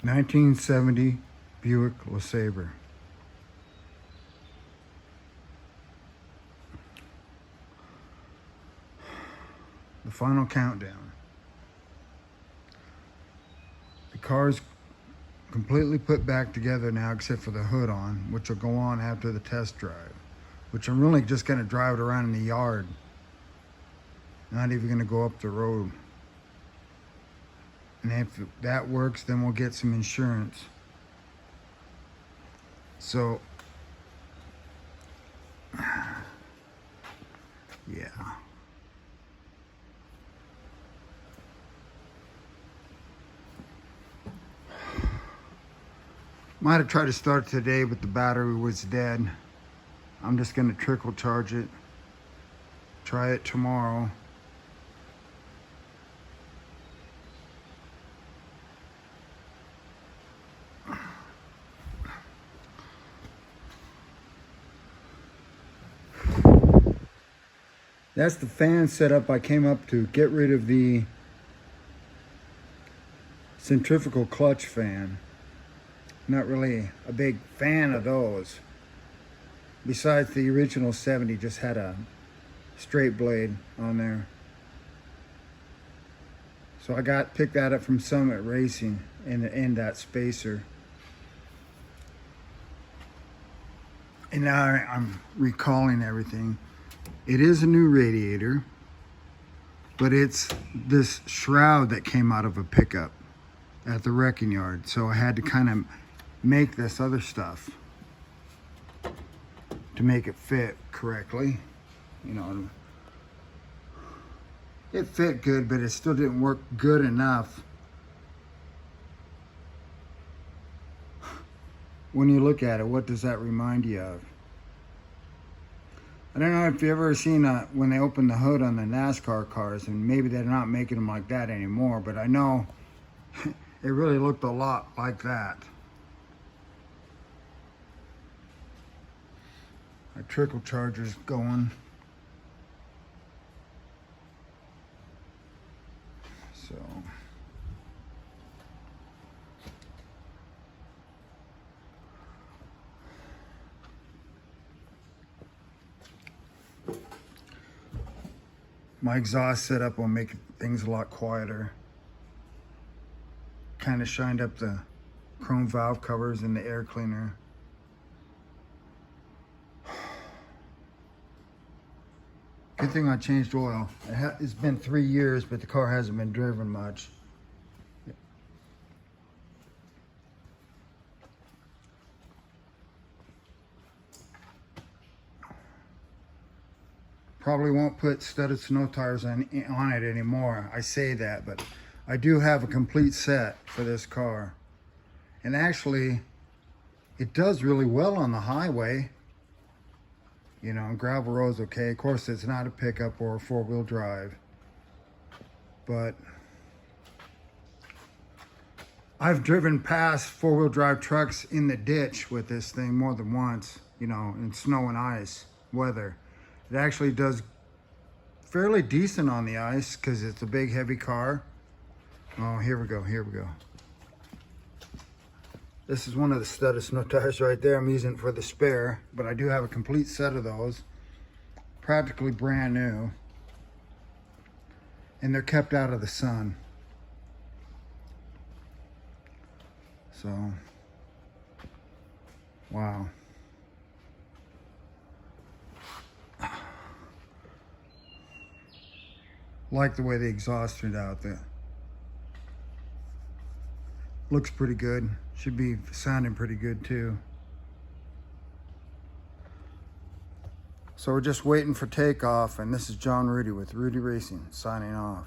1970 Buick LeSabre. The final countdown. The car's completely put back together now except for the hood on, which will go on after the test drive, which I'm really just going to drive it around in the yard. Not even going to go up the road. And if that works, then we'll get some insurance. So, yeah. Might have tried to start today, but the battery was dead. I'm just going to trickle charge it. Try it tomorrow. That's the fan setup I came up to get rid of the centrifugal clutch fan. Not really a big fan of those. Besides, the original 70 just had a straight blade on there. So I picked that up from Summit Racing and that spacer. And now I'm recalling everything. It is a new radiator, but it's this shroud that came out of a pickup at the wrecking yard. So I had to kind of make this other stuff to make it fit correctly. You know, it fit good, but it still didn't work good enough. When you look at it, what does that remind you of? I don't know if you've ever seen when they open the hood on the NASCAR cars, and maybe they're not making them like that anymore, but I know it really looked a lot like that. Our trickle charger's going. So. My exhaust setup will make things a lot quieter. Kind of shined up the chrome valve covers and the air cleaner. Good thing I changed oil. It's been 3 years, but the car hasn't been driven much. Probably won't put studded snow tires on it anymore. I say that, but I do have a complete set for this car. And actually, it does really well on the highway. You know, gravel roads, okay. Of course, it's not a pickup or a four-wheel drive. But I've driven past four-wheel drive trucks in the ditch with this thing more than once, you know, in snow and ice weather. It actually does fairly decent on the ice because it's a big, heavy car. Oh, here we go, here we go. This is one of the studded snow tires right there. I'm using it for the spare, but I do have a complete set of those. Practically brand new. And they're kept out of the sun. So, wow. Like the way the exhaust turned out there. Looks pretty good. Should be sounding pretty good too. So we're just waiting for takeoff, and this is John Rudy with Rudy Racing signing off.